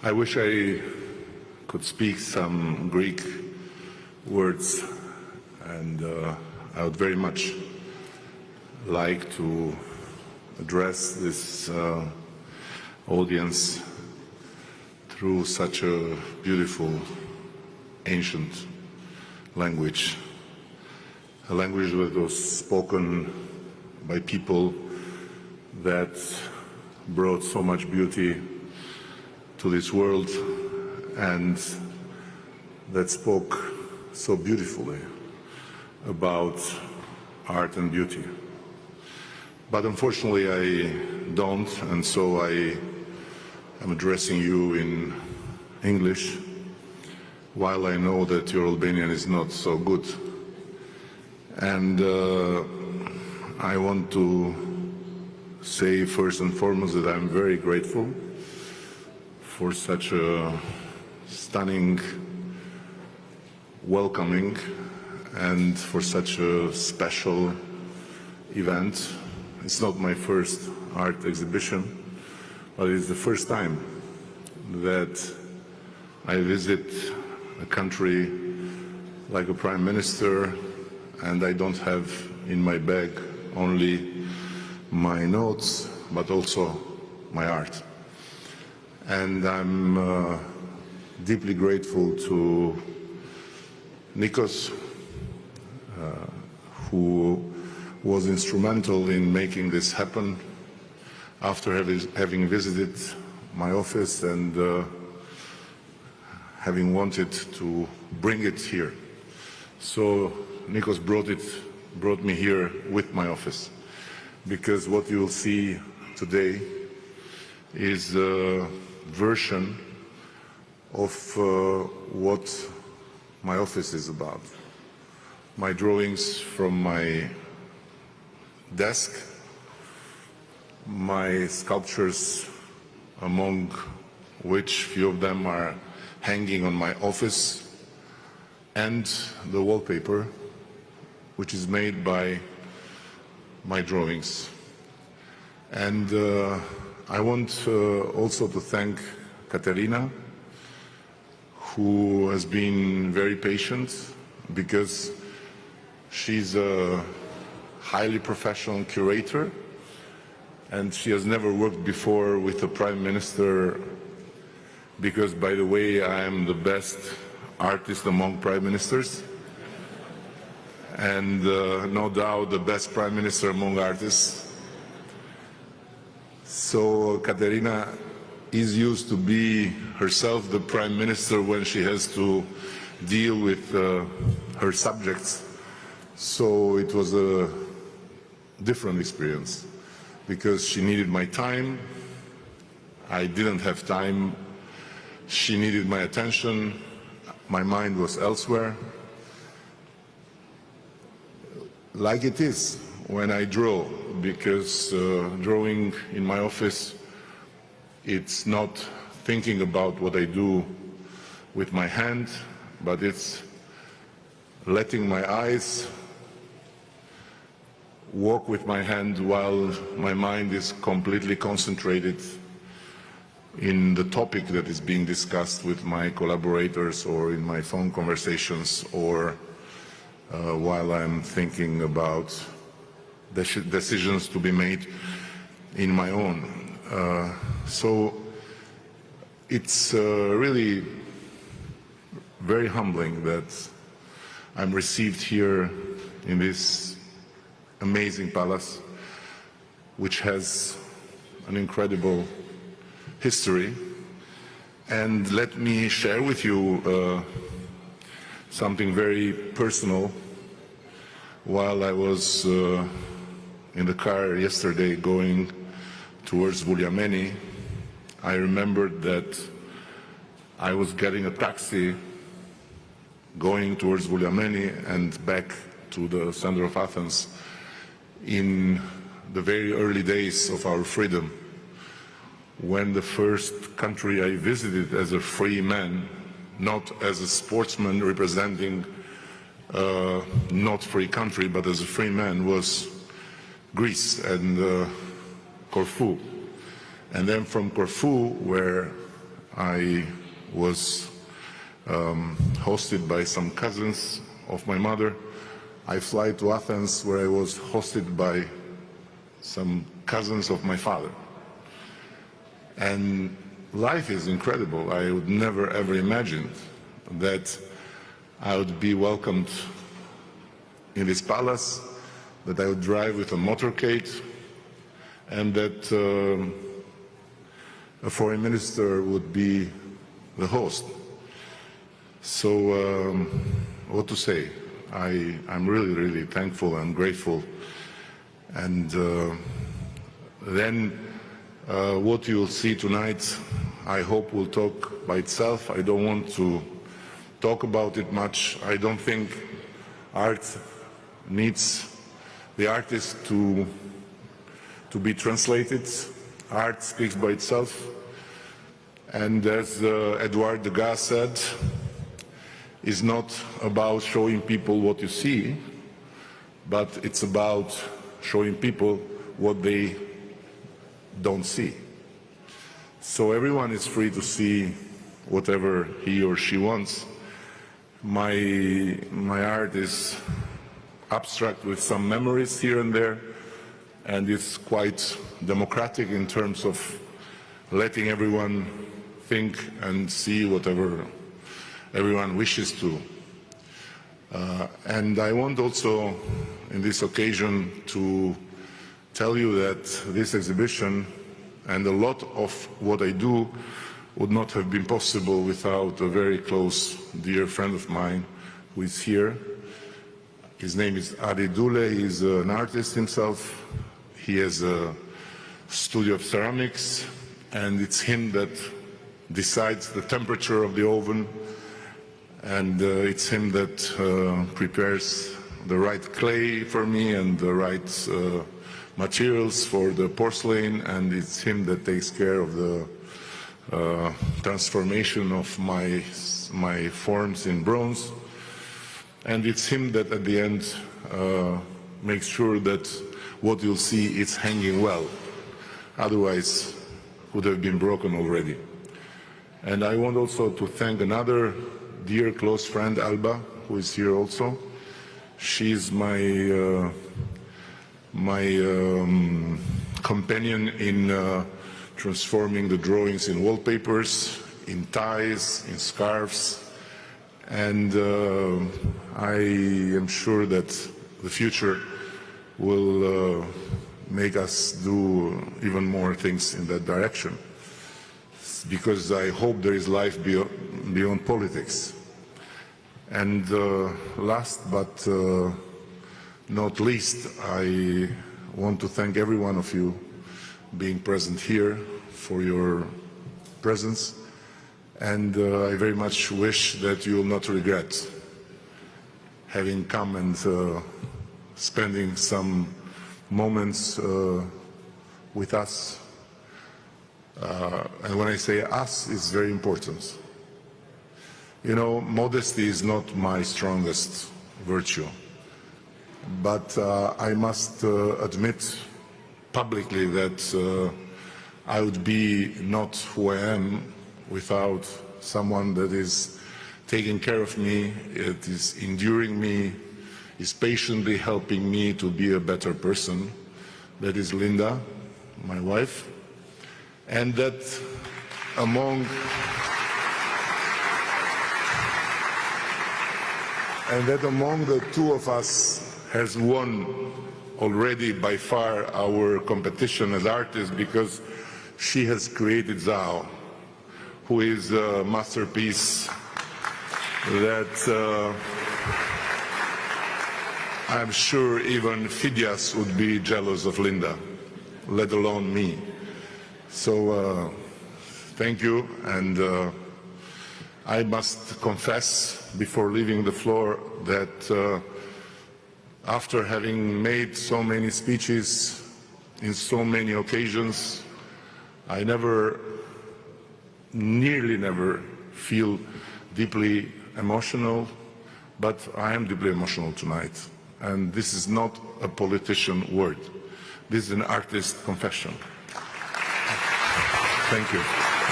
I wish I could speak some Greek words, and I would very much like to address this audience through such a beautiful, ancient language, a language that was spoken by people that brought so much beauty to this world and that spoke so beautifully about art and beauty. But unfortunately I don't, and so I am addressing you in English, while I know that your Albanian is not so good. And I want to say first and foremost that I'm very grateful for such a stunning welcoming and for such a special event. It's not my first art exhibition, but it's the first time that I visit a country like a prime minister, and I don't have in my bag only my notes, but also my art. And I'm deeply grateful to Nikos, who was instrumental in making this happen after having visited my office and having wanted to bring it here. So Nikos brought me here with my office, because what you will see today is a version of what my office is about. My drawings from my desk, my sculptures, among which few of them are hanging on my office, and the wallpaper, which is made by my drawings. And I want also to thank Katerina, who has been very patient, because she's a highly professional curator, and she has never worked before with a prime minister, because, by the way, I am the best artist among prime ministers, and no doubt the best prime minister among artists. So Katerina is used to be herself the prime minister when she has to deal with her subjects. So it was a different experience, because she needed my time, I didn't have time, she needed my attention, my mind was elsewhere. Like it is when I draw, because drawing in my office, it's not thinking about what I do with my hand, but it's letting my eyes walk with my hand while my mind is completely concentrated in the topic that is being discussed with my collaborators, or in my phone conversations, or while I'm thinking about decisions to be made in my own. So it's really very humbling that I'm received here in this amazing palace, which has an incredible history. And let me share with you something very personal. While I was in the car yesterday going towards Vouliagmeni, I remembered that I was getting a taxi going towards Vouliagmeni and back to the center of Athens in the very early days of our freedom, when the first country I visited as a free man, not as a sportsman representing a not free country, but as a free man, was Greece and Corfu. And then from Corfu, where I was hosted by some cousins of my mother. I fly to Athens, where I was hosted by some cousins of my father. And life is incredible. I would never ever imagine that I would be welcomed in this palace, that I would drive with a motorcade, and that a foreign minister would be the host. So what to say? I'm really, really thankful and grateful. And then what you'll see tonight, I hope will talk by itself. I don't want to talk about it much. I don't think art needs the artist to be translated. Art speaks by itself. And as Edouard Degas said, it's not about showing people what you see, but it's about showing people what they don't see. So everyone is free to see whatever he or she wants. My art is abstract with some memories here and there, and it's quite democratic in terms of letting everyone think and see whatever everyone wishes to. And I want also, in this occasion, to tell you that this exhibition and a lot of what I do would not have been possible without a very close, dear friend of mine who is here. His name is Edhe. He's an artist himself. He has a studio of ceramics, and it's him that decides the temperature of the oven, and it's him that prepares the right clay for me and the right materials for the porcelain, and it's him that takes care of the transformation of my forms in bronze, and it's him that at the end makes sure that what you'll see is hanging well, otherwise it would have been broken already. And I want also to thank another dear close friend, Alba, who is here also. She's my companion in transforming the drawings in wallpapers, in ties, in scarves, and I am sure that the future will make us do even more things in that direction, because I hope there is life beyond politics. And last but not least, I want to thank every one of you being present here for your presence, and I very much wish that you will not regret having come and spending some moments with us. And when I say us, it's very important. You know, modesty is not my strongest virtue, but I must admit publicly that I would be not who I am without someone that is taking care of me, it is enduring me, is patiently helping me to be a better person. That is Linda, my wife, and that among the two of us has won already by far our competition as artists, because she has created 𝐀𝐮𝐵, who is a masterpiece that I'm sure even Phidias would be jealous of Linda, let alone me. So thank you, and I must confess before leaving the floor that after having made so many speeches in so many occasions, I nearly never feel deeply emotional, but I am deeply emotional tonight. And this is not a politician word. This is an artist confession. Thank you.